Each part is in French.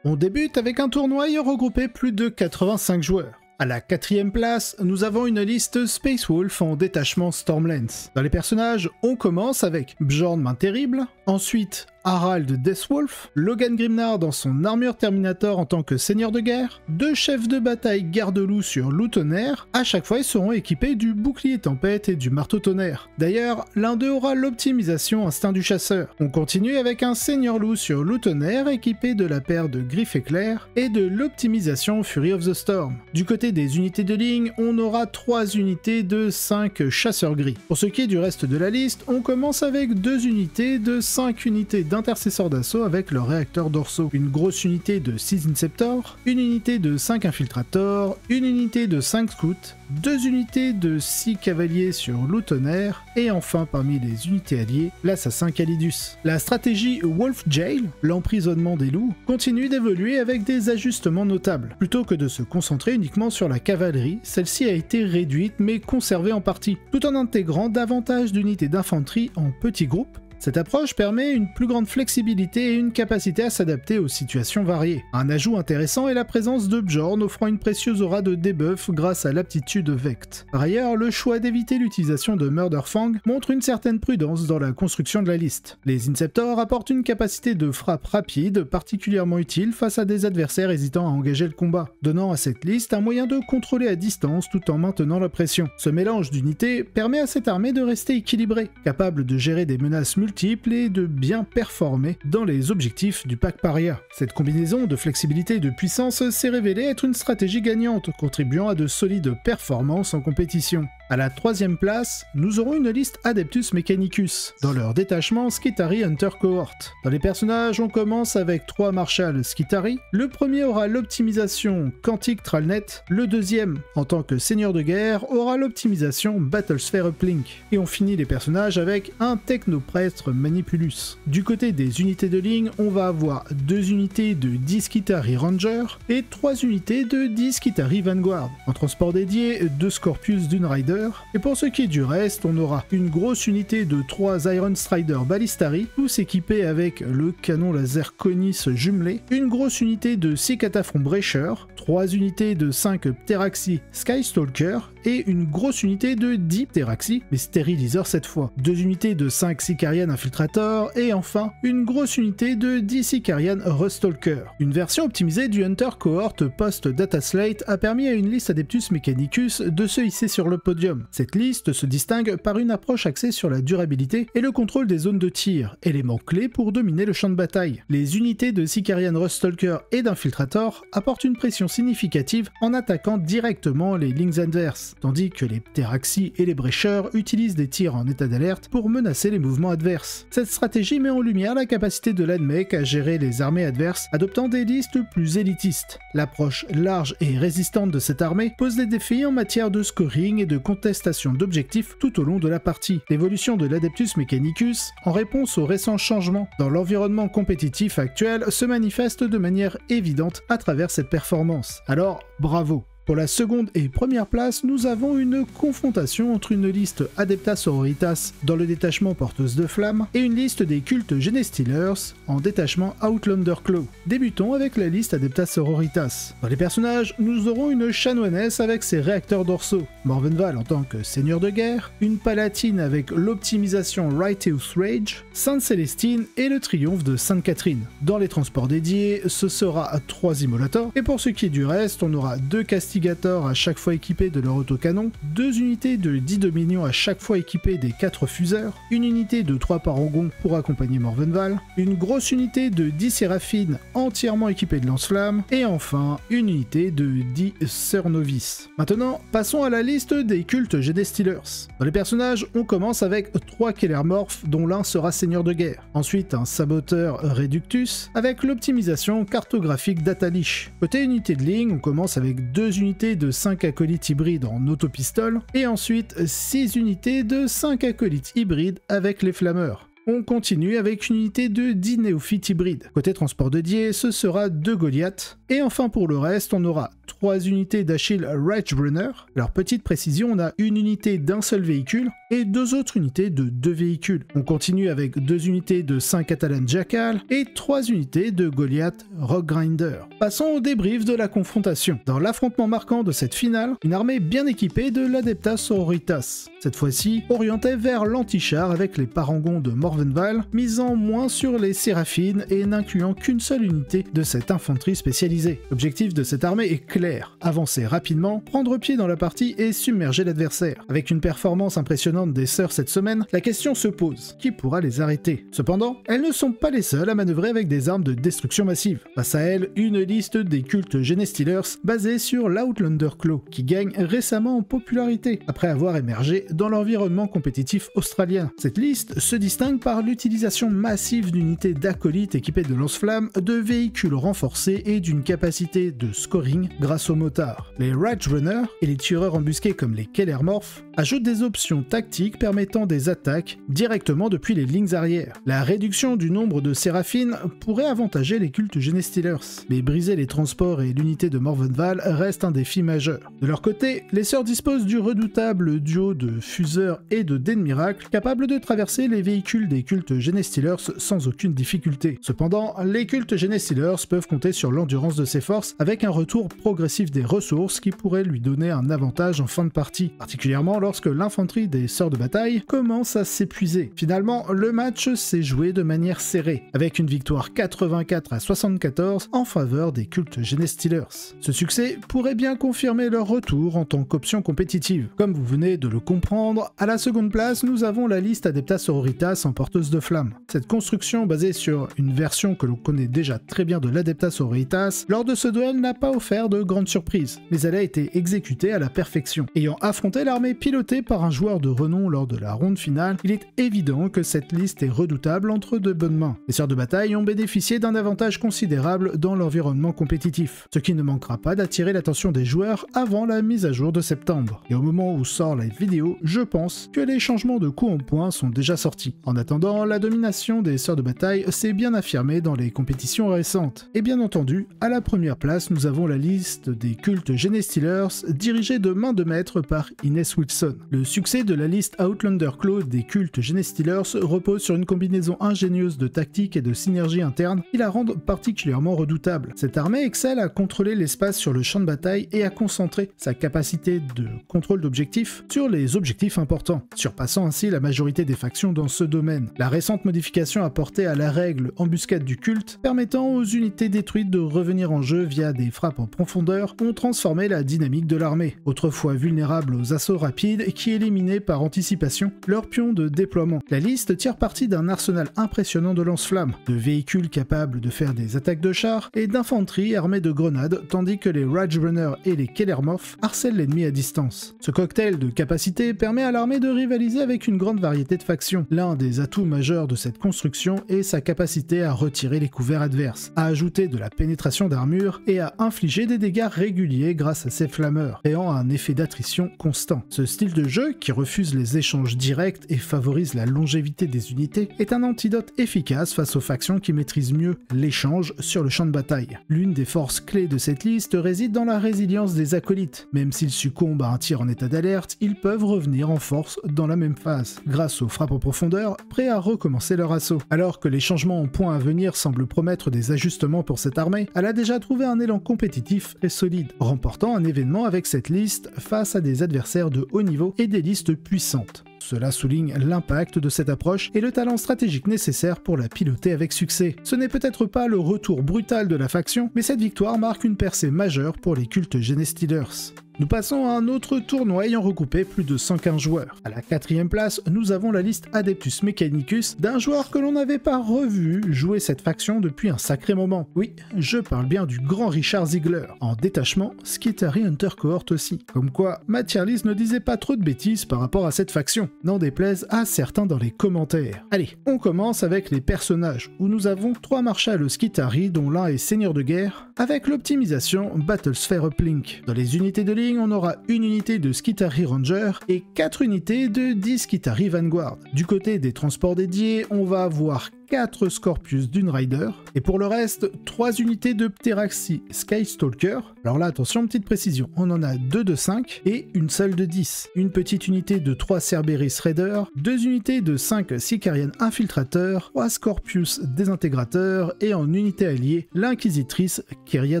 On débute avec un tournoi ayant regroupé plus de 85 joueurs. À la 4e place, nous avons une liste Space Wolf en détachement Stormlands. Dans les personnages, on commence avec Bjorn Main Terrible, ensuite Harald Deathwolf, Logan Grimnar dans son armure Terminator en tant que seigneur de guerre, 2 chefs de bataille garde-loup sur loup tonnerre, à chaque fois ils seront équipés du bouclier tempête et du marteau tonnerre. D'ailleurs, l'un d'eux aura l'optimisation instinct du chasseur. On continue avec un seigneur loup sur loup tonnerre équipé de la paire de griffes éclair et de l'optimisation Fury of the Storm. Du côté des unités de ligne, on aura 3 unités de 5 chasseurs gris. Pour ce qui est du reste de la liste, on commence avec 2 unités de 5 unités d'intercesseurs d'assaut avec leurs réacteurs dorsaux, une grosse unité de 6 Inceptors, une unité de 5 Infiltrators, une unité de 5 Scouts, 2 unités de 6 cavaliers sur loup tonnerre, et enfin parmi les unités alliées, l'assassin Calidus. La stratégie Wolf Jail, l'emprisonnement des loups, continue d'évoluer avec des ajustements notables. Plutôt que de se concentrer uniquement sur la cavalerie, celle-ci a été réduite mais conservée en partie, tout en intégrant davantage d'unités d'infanterie en petits groupes. Cette approche permet une plus grande flexibilité et une capacité à s'adapter aux situations variées. Un ajout intéressant est la présence de Bjorn offrant une précieuse aura de debuff grâce à l'aptitude Vect. Par ailleurs, le choix d'éviter l'utilisation de Murderfang montre une certaine prudence dans la construction de la liste. Les Inceptors apportent une capacité de frappe rapide particulièrement utile face à des adversaires hésitant à engager le combat, donnant à cette liste un moyen de contrôler à distance tout en maintenant la pression. Ce mélange d'unités permet à cette armée de rester équilibrée, capable de gérer des menaces multiples et de bien performer dans les objectifs du pack Paria. Cette combinaison de flexibilité et de puissance s'est révélée être une stratégie gagnante, contribuant à de solides performances en compétition. À la 3e place, nous aurons une liste Adeptus Mechanicus, dans leur détachement Skitarii Hunter Cohort. Dans les personnages, on commence avec 3 Marshals Skitarii. Le premier aura l'optimisation Quantic Tralnet, le deuxième, en tant que seigneur de guerre, aura l'optimisation Battlesphere Uplink. Et on finit les personnages avec un Technoprêtre Manipulus. Du côté des unités de ligne, on va avoir 2 unités de 10 Skitarii Ranger et 3 unités de 10 Skitarii Vanguard. En transport dédié, 2 Scorpius Dune Rider. Et pour ce qui est du reste, on aura une grosse unité de 3 Iron Strider Ballistari, tous équipés avec le canon laser Conis jumelé, une grosse unité de 6 Cataphrons Breacher, 3 unités de 5 Pteraxi Skystalker et une grosse unité de 10 Pteraxi, mais stériliseurs cette fois, 2 unités de 5 Sicarian Infiltrator et enfin une grosse unité de 10 Sicarian Rustalker. Une version optimisée du Hunter Cohort post-Data Slate a permis à une liste Adeptus Mechanicus de se hisser sur le podium. Cette liste se distingue par une approche axée sur la durabilité et le contrôle des zones de tir, élément clé pour dominer le champ de bataille. Les unités de Sicarian Rustalker et d'Infiltrator apportent une pression significative en attaquant directement les lignes adverses, tandis que les Pteraxi et les Breachers utilisent des tirs en état d'alerte pour menacer les mouvements adverses. Cette stratégie met en lumière la capacité de l'ADMEC à gérer les armées adverses, adoptant des listes plus élitistes. L'approche large et résistante de cette armée pose des défis en matière de scoring et de contestation d'objectifs tout au long de la partie. L'évolution de l'Adeptus Mechanicus, en réponse aux récents changements dans l'environnement compétitif actuel, se manifeste de manière évidente à travers cette performance. Alors, bravo! Pour la seconde et première place, nous avons une confrontation entre une liste Adeptas Sororitas dans le détachement porteuse de flammes et une liste des cultes Genestealers en détachement Outlander Claw. Débutons avec la liste Adeptas Sororitas. Dans les personnages, nous aurons une chanoinesse avec ses réacteurs dorsaux, Morvenval en tant que seigneur de guerre, une palatine avec l'optimisation Righteous Rage, Sainte Célestine et le triomphe de Sainte Catherine. Dans les transports dédiés, ce sera 3 Immolators, et pour ce qui est du reste, on aura 2 Castigators à chaque fois équipés de leur autocanon, 2 unités de 10 Dominions à chaque fois équipées des 4 fuseurs, une unité de 3 Parangons pour accompagner Morvenval, une grosse unité de 10 Séraphines entièrement équipée de lance-flammes, et enfin une unité de 10 Sœurs Novices. Maintenant, passons à la liste des cultes Genestealers. Dans les personnages, on commence avec 3 Kellermorph dont l'un sera seigneur de guerre. Ensuite, un saboteur Reductus avec l'optimisation cartographique Datalish. Côté unité de ligne, on commence avec 2 unités de 5 acolytes hybrides en autopistole, et ensuite 6 unités de 5 acolytes hybrides avec les flammeurs. On continue avec une unité de 10 néophytes hybrides. Côté transport dédié, ce sera 2 Goliath. Et enfin pour le reste, on aura 3 unités d'Achille Rightbrunner. Alors petite précision, on a une unité d'un seul véhicule et 2 autres unités de 2 véhicules. On continue avec 2 unités de 5 Catalan Jackal et 3 unités de Goliath Rockgrinder. Passons au débrief de la confrontation. Dans l'affrontement marquant de cette finale, une armée bien équipée de l'Adepta Sororitas. Cette fois-ci, orientée vers l'antichar avec les parangons de Morvenval, misant moins sur les séraphines et n'incluant qu'une seule unité de cette infanterie spécialisée. L'objectif de cette armée est clair, avancer rapidement, prendre pied dans la partie et submerger l'adversaire. Avec une performance impressionnante des sœurs cette semaine, la question se pose, qui pourra les arrêter? Cependant, elles ne sont pas les seules à manœuvrer avec des armes de destruction massive. Face à elles, une liste des cultes Genestealers basée sur l'Outlander Claw, qui gagne récemment en popularité, après avoir émergé dans l'environnement compétitif australien. Cette liste se distingue par l'utilisation massive d'unités d'acolytes équipées de lance-flammes, de véhicules renforcés et d'une capacité de scoring grâce aux motards. Les Rightrunners et les tueurs embusqués comme les Kellermorphs ajoutent des options tactiques permettant des attaques directement depuis les lignes arrière. La réduction du nombre de séraphines pourrait avantager les cultes Genestealers, mais briser les transports et l'unité de Morvenval reste un défi majeur. De leur côté, les sœurs disposent du redoutable duo de fuseurs et de dés de miracle capables de traverser les véhicules des cultes Genestealers sans aucune difficulté. Cependant, les cultes Genestealers peuvent compter sur l'endurance de ses forces avec un retour progressif des ressources qui pourrait lui donner un avantage en fin de partie, particulièrement lorsque l'infanterie des sœurs de bataille commence à s'épuiser. Finalement, le match s'est joué de manière serrée, avec une victoire 84 à 74 en faveur des cultes Genestealers. Ce succès pourrait bien confirmer leur retour en tant qu'option compétitive. Comme vous venez de le comprendre, à la seconde place, nous avons la liste Adepta Sororitas en porteuse de flammes. Cette construction basée sur une version que l'on connaît déjà très bien de l'Adepta Sororitas, lors de ce duel n'a pas offert de grandes surprises, mais elle a été exécutée à la perfection. Ayant affronté l'armée pilotée par un joueur de renom lors de la ronde finale, il est évident que cette liste est redoutable entre de bonnes mains. Les sœurs de bataille ont bénéficié d'un avantage considérable dans l'environnement compétitif, ce qui ne manquera pas d'attirer l'attention des joueurs avant la mise à jour de septembre. Et au moment où sort la vidéo, je pense que les changements de coups en point sont déjà sortis. En attendant, la domination des sœurs de bataille s'est bien affirmée dans les compétitions récentes. Et bien entendu, à la première place, nous avons la liste des cultes Genestealers dirigée de main de maître par Inès Wilson. Le succès de la liste Outlander Claw des cultes Genestealers repose sur une combinaison ingénieuse de tactique et de synergie interne qui la rendent particulièrement redoutable. Cette armée excelle à contrôler l'espace sur le champ de bataille et à concentrer sa capacité de contrôle d'objectifs sur les objectifs importants, surpassant ainsi la majorité des factions dans ce domaine. La récente modification apportée à la règle embuscade du culte, permettant aux unités détruites de revenir en jeu via des frappes en profondeur, ont transformé la dynamique de l'armée. Autrefois vulnérable aux assauts rapides qui éliminaient par anticipation leurs pions de déploiement. La liste tire parti d'un arsenal impressionnant de lance-flammes, de véhicules capables de faire des attaques de chars et d'infanterie armée de grenades, tandis que les Rightrunners et les Kellermorphs harcèlent l'ennemi à distance. Ce cocktail de capacités permet à l'armée de rivaliser avec une grande variété de factions. L'un des atouts majeurs de cette construction est sa capacité à retirer les couverts adverses, à ajouter de la pénétration d'armure et à infliger des dégâts réguliers grâce à ses flammeurs, créant un effet d'attrition constant. Ce style de jeu, qui refuse les échanges directs et favorise la longévité des unités, est un antidote efficace face aux factions qui maîtrisent mieux l'échange sur le champ de bataille. L'une des forces clés de cette liste réside dans la résilience des acolytes. Même s'ils succombent à un tir en état d'alerte, ils peuvent revenir en force dans la même phase, grâce aux frappes en profondeur, prêts à recommencer leur assaut. Alors que les changements en points à venir semblent promettre des ajustements pour cette armée, elle a déjà trouvé un élan compétitif et solide, remportant un événement avec cette liste face à des adversaires de haut niveau et des listes puissantes. Cela souligne l'impact de cette approche et le talent stratégique nécessaire pour la piloter avec succès. Ce n'est peut-être pas le retour brutal de la faction, mais cette victoire marque une percée majeure pour les cultes Genestealers. Nous passons à un autre tournoi ayant regroupé plus de 115 joueurs. À la 4e place, nous avons la liste Adeptus Mechanicus d'un joueur que l'on n'avait pas revu jouer cette faction depuis un sacré moment. Oui, je parle bien du grand Richard Ziegler, en détachement, Skitari Hunter Cohort aussi. Comme quoi, ma tier list ne disait pas trop de bêtises par rapport à cette faction. précision, n'en déplaise à certains dans les commentaires. Allez, on commence avec les personnages, où nous avons 3 Marshal Skitarii dont l'un est seigneur de guerre, avec l'optimisation Battlesphere Uplink. Dans les unités de ligne, on aura une unité de Skitarii Ranger et 4 unités de 10 Skitarii Vanguard. Du côté des transports dédiés, on va avoir 4 Scorpius Dune Rider, et pour le reste, 3 unités de Pteraxi Skystalker. Alors là, attention, petite précision, on en a 2 de 5 et une seule de 10. Une petite unité de 3 Cerberus Raider, 2 unités de 5 Sicarian Infiltrateurs, 3 Scorpius Désintégrateurs et en unité alliée, l'Inquisitrice Kyria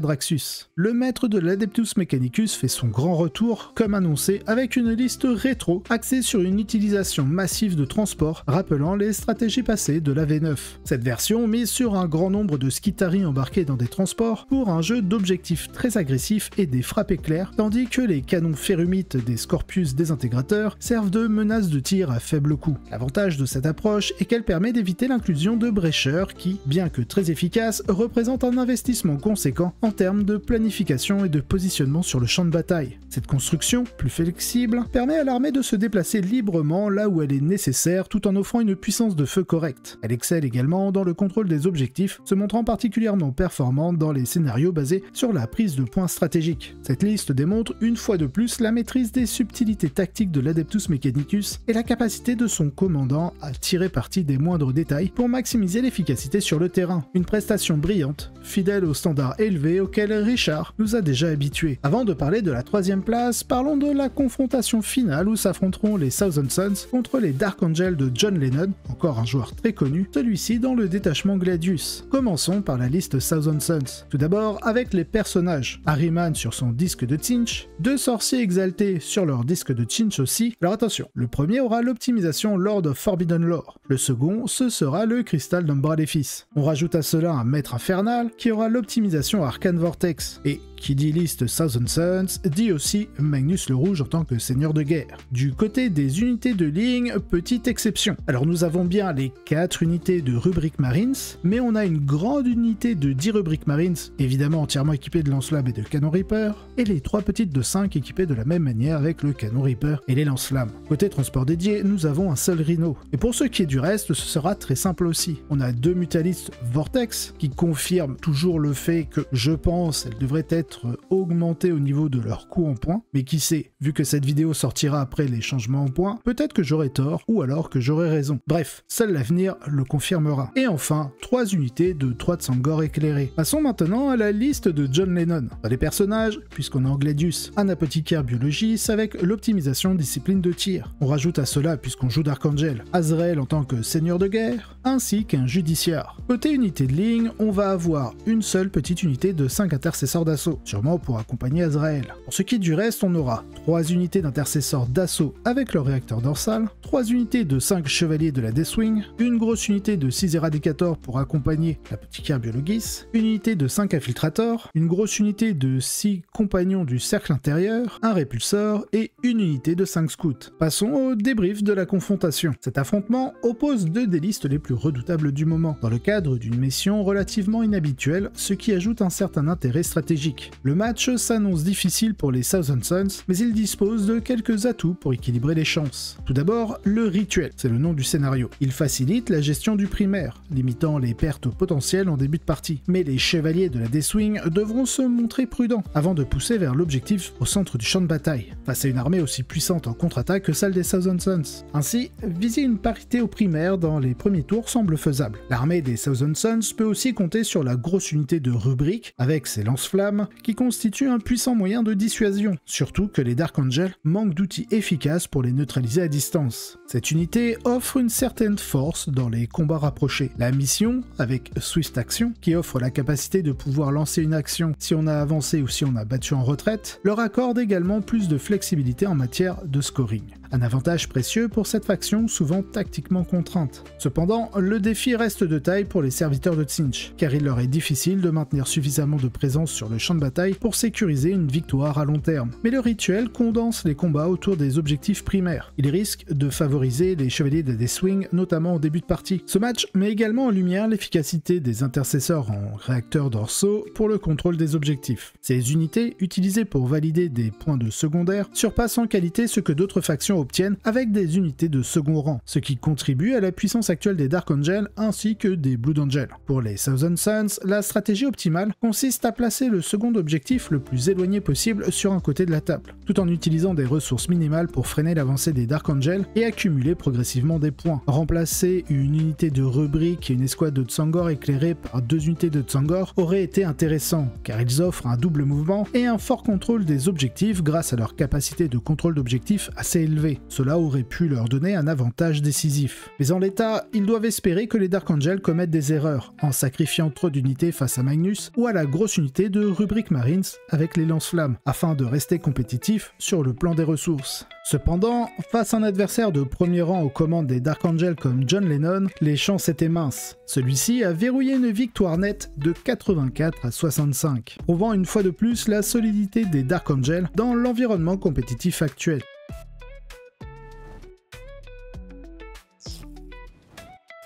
Draxus. Le maître de l'Adeptus Mechanicus fait son grand retour, comme annoncé, avec une liste rétro axée sur une utilisation massive de transport, rappelant les stratégies passées de la V9. Cette version mise sur un grand nombre de Skitarii embarqués dans des transports pour un jeu d'objectifs très agressifs et des frappes éclairs, tandis que les canons Férumites des Scorpius Désintégrateurs servent de menace de tir à faible coût. L'avantage de cette approche est qu'elle permet d'éviter l'inclusion de brécheurs qui, bien que très efficaces, représentent un investissement conséquent en termes de planification et de positionnement sur le champ de bataille. Cette construction, plus flexible, permet à l'armée de se déplacer librement là où elle est nécessaire tout en offrant une puissance de feu correcte. Elle excelle également dans le contrôle des objectifs, se montrant particulièrement performante dans les scénarios basés sur la prise de points stratégiques. Cette liste démontre une fois de plus la maîtrise des subtilités tactiques de l'Adeptus Mechanicus et la capacité de son commandant à tirer parti des moindres détails pour maximiser l'efficacité sur le terrain. Une prestation brillante, fidèle aux standards élevés auxquels Richard nous a déjà habitués. Avant de parler de la 3e place, parlons de la confrontation finale où s'affronteront les Thousand Sons contre les Dark Angels de John Lennon, encore un joueur très connu, celui-ci dans le détachement Gladius. Commençons par la liste Thousand Sons. Tout d'abord avec les personnages. Ahriman sur son disque de Tzeentch, 2 sorciers exaltés sur leur disque de Tzeentch aussi. Alors attention, le premier aura l'optimisation Lord of Forbidden Lore. Le second, ce sera le cristal d'Umbraléphis. On rajoute à cela un maître infernal qui aura l'optimisation Arcane Vortex. Et qui dit liste Thousand Sons, dit aussi Magnus le Rouge en tant que seigneur de guerre. Du côté des unités de ligne, petite exception. Alors nous avons bien les 4 unités de Rubric Marines, mais on a une grande unité de 10 Rubric Marines, évidemment entièrement équipée de lance-flammes et de canon Reaper, et les 3 petites de 5 équipées de la même manière avec le canon Reaper et les lance-flammes. Côté transport dédié, nous avons un seul Rhino. Et pour ce qui est du reste, ce sera très simple aussi. On a 2 Mutalistes Vortex, qui confirment toujours le fait que, je pense, elles devraient être augmentées au niveau de leur coût en points, mais qui sait, vu que cette vidéo sortira après les changements en points, peut-être que j'aurai tort, ou alors que j'aurai raison. Bref, seul l'avenir le confirmera. Et enfin, 3 unités de 3 Tsangor éclairés. Passons maintenant à la liste de John Lennon. Dans les personnages, puisqu'on a en Gladius un apothicaire biologiste avec l'optimisation discipline de tir. On rajoute à cela, puisqu'on joue Dark Angel, Azrael en tant que seigneur de guerre, ainsi qu'un judiciaire. Côté unité de ligne, on va avoir une seule petite unité de 5 intercesseurs d'assaut, sûrement pour accompagner Azrael. Pour ce qui est du reste, on aura 3 unités d'intercesseurs d'assaut avec leur réacteur dorsal, 3 unités de 5 chevaliers de la Deathwing, une grosse unité de 6 éradicators pour accompagner l'apothicaire Biologis, une unité de 5 infiltrateurs, une grosse unité de 6 compagnons du cercle intérieur, un répulsor et une unité de 5 scouts. Passons au débrief de la confrontation. Cet affrontement oppose 2 des listes les plus redoutables du moment, dans le cadre d'une mission relativement inhabituelle, ce qui ajoute un certain intérêt stratégique. Le match s'annonce difficile pour les Thousand Sons, mais il dispose de quelques atouts pour équilibrer les chances. Tout d'abord, le rituel, c'est le nom du scénario. Il facilite la gestion du primaire, limitant les pertes potentielles en début de partie. Mais les chevaliers de la Deathwing devront se montrer prudents avant de pousser vers l'objectif au centre du champ de bataille, face à une armée aussi puissante en contre-attaque que celle des Thousand Sons. Ainsi, viser une parité au primaire dans les premiers tours semble faisable. L'armée des Thousand Sons peut aussi compter sur la grosse unité de Rubric, avec ses lance-flammes, qui constitue un puissant moyen de dissuasion, surtout que les Dark Angels manquent d'outils efficaces pour les neutraliser à distance. Cette unité offre une certaine force dans les combats rapprochés. La mission, avec Swift Action, qui offre la capacité de pouvoir lancer une action si on a avancé ou si on a battu en retraite, leur accorde également plus de flexibilité en matière de scoring. Un avantage précieux pour cette faction souvent tactiquement contrainte. Cependant, le défi reste de taille pour les serviteurs de Tzeentch, car il leur est difficile de maintenir suffisamment de présence sur le champ de bataille pour sécuriser une victoire à long terme. Mais le rituel condense les combats autour des objectifs primaires. Il risque de favoriser les chevaliers de Deathwing, notamment au début de partie. Ce match met également en lumière l'efficacité des intercesseurs en réacteurs dorsaux pour le contrôle des objectifs. Ces unités, utilisées pour valider des points de secondaire, surpassent en qualité ce que d'autres factions obtiennent avec des unités de second rang, ce qui contribue à la puissance actuelle des Dark Angels ainsi que des Blood Angels. Pour les Thousand Suns, la stratégie optimale consiste à placer le second objectif le plus éloigné possible sur un côté de la table, tout en utilisant des ressources minimales pour freiner l'avancée des Dark Angels et accumuler progressivement des points. Remplacer une unité de rubrique et une escouade de Tsangor éclairée par 2 unités de Tsangor aurait été intéressant, car ils offrent un double mouvement et un fort contrôle des objectifs grâce à leur capacité de contrôle d'objectifs assez élevée. Cela aurait pu leur donner un avantage décisif. Mais en l'état, ils doivent espérer que les Dark Angels commettent des erreurs, en sacrifiant trop d'unités face à Magnus ou à la grosse unité de rubrique Marines avec les lance-flammes, afin de rester compétitifs sur le plan des ressources. Cependant, face à un adversaire de premier rang aux commandes des Dark Angels comme John Lennon, les chances étaient minces. Celui-ci a verrouillé une victoire nette de 84 à 65, prouvant une fois de plus la solidité des Dark Angels dans l'environnement compétitif actuel.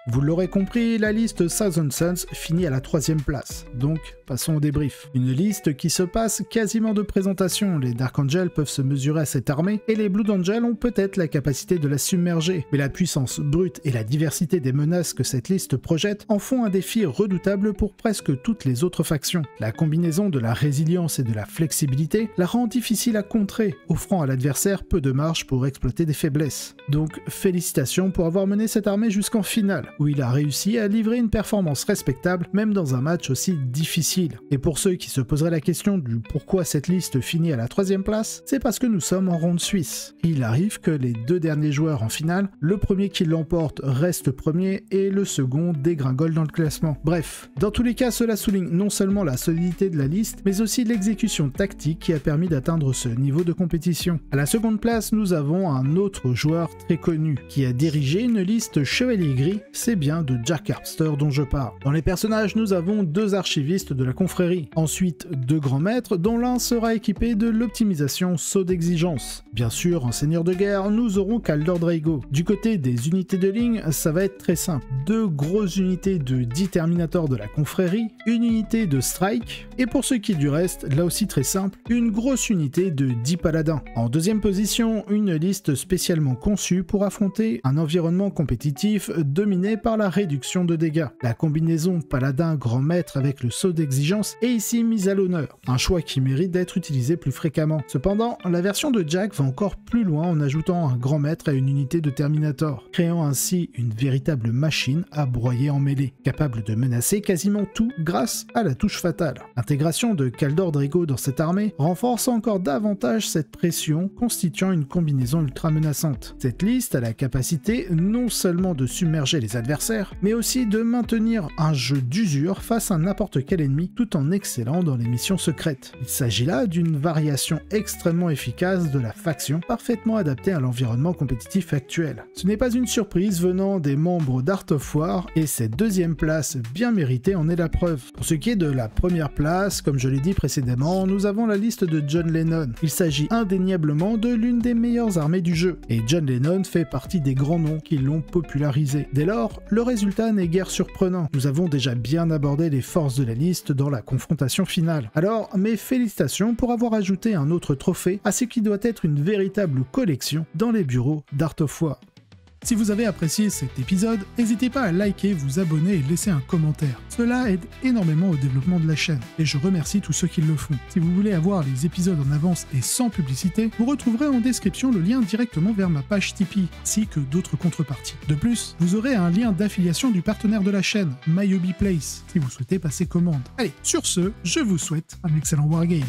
Vous l'aurez compris, la liste Thousand Suns finit à la 3e place, donc passons au débrief. Une liste qui se passe quasiment de présentation, les Dark Angels peuvent se mesurer à cette armée, et les Blood Angels ont peut-être la capacité de la submerger, mais la puissance brute et la diversité des menaces que cette liste projette en font un défi redoutable pour presque toutes les autres factions. La combinaison de la résilience et de la flexibilité la rend difficile à contrer, offrant à l'adversaire peu de marge pour exploiter des faiblesses. Donc félicitations pour avoir mené cette armée jusqu'en finale, où il a réussi à livrer une performance respectable même dans un match aussi difficile. Et pour ceux qui se poseraient la question du pourquoi cette liste finit à la 3e place, c'est parce que nous sommes en ronde suisse. Il arrive que les 2 derniers joueurs en finale, le premier qui l'emporte reste premier et le second dégringole dans le classement. Bref, dans tous les cas cela souligne non seulement la solidité de la liste, mais aussi l'exécution tactique qui a permis d'atteindre ce niveau de compétition. À la 2e place, nous avons un autre joueur très connu, qui a dirigé une liste Chevalier Gris, c'est bien de Jack Harpster dont je parle. Dans les personnages, nous avons 2 archivistes de la confrérie, ensuite 2 grands maîtres dont l'un sera équipé de l'optimisation saut d'exigence. Bien sûr, en seigneur de guerre, nous aurons Kaldor Draigo. Du côté des unités de ligne, ça va être très simple. 2 grosses unités de 10 Terminators de la confrérie, une unité de Strike, et pour ce qui est du reste, là aussi très simple, une grosse unité de 10 Paladins. En 2e position, une liste spécialement conçue pour affronter un environnement compétitif dominé par la réduction de dégâts. La combinaison Paladin Grand Maître avec le saut d'exigence est ici mise à l'honneur, un choix qui mérite d'être utilisé plus fréquemment. Cependant, la version de Jack va encore plus loin en ajoutant un Grand Maître à une unité de Terminator, créant ainsi une véritable machine à broyer en mêlée, capable de menacer quasiment tout grâce à la touche fatale. L'intégration de Kaldor Draigo dans cette armée renforce encore davantage cette pression, constituant une combinaison ultra menaçante. Cette liste a la capacité non seulement de submerger les adversaires, mais aussi de maintenir un jeu d'usure face à n'importe quel ennemi tout en excellant dans les missions secrètes. Il s'agit là d'une variation extrêmement efficace de la faction, parfaitement adaptée à l'environnement compétitif actuel. Ce n'est pas une surprise venant des membres d'Art of War, et cette 2e place bien méritée en est la preuve. Pour ce qui est de la 1re place, comme je l'ai dit précédemment, nous avons la liste de John Lennon. Il s'agit indéniablement de l'une des meilleures armées du jeu, et John Lennon fait partie des grands noms qui l'ont popularisé. Dès lors, le résultat n'est guère surprenant. Nous avons déjà bien abordé les forces de la liste dans la confrontation finale. Alors, mes félicitations pour avoir ajouté un autre trophée à ce qui doit être une véritable collection dans les bureaux d'Art of War. Si vous avez apprécié cet épisode, n'hésitez pas à liker, vous abonner et laisser un commentaire. Cela aide énormément au développement de la chaîne, et je remercie tous ceux qui le font. Si vous voulez avoir les épisodes en avance et sans publicité, vous retrouverez en description le lien directement vers ma page Tipeee, ainsi que d'autres contreparties. De plus, vous aurez un lien d'affiliation du partenaire de la chaîne, My Hobby Place, si vous souhaitez passer commande. Allez, sur ce, je vous souhaite un excellent wargame.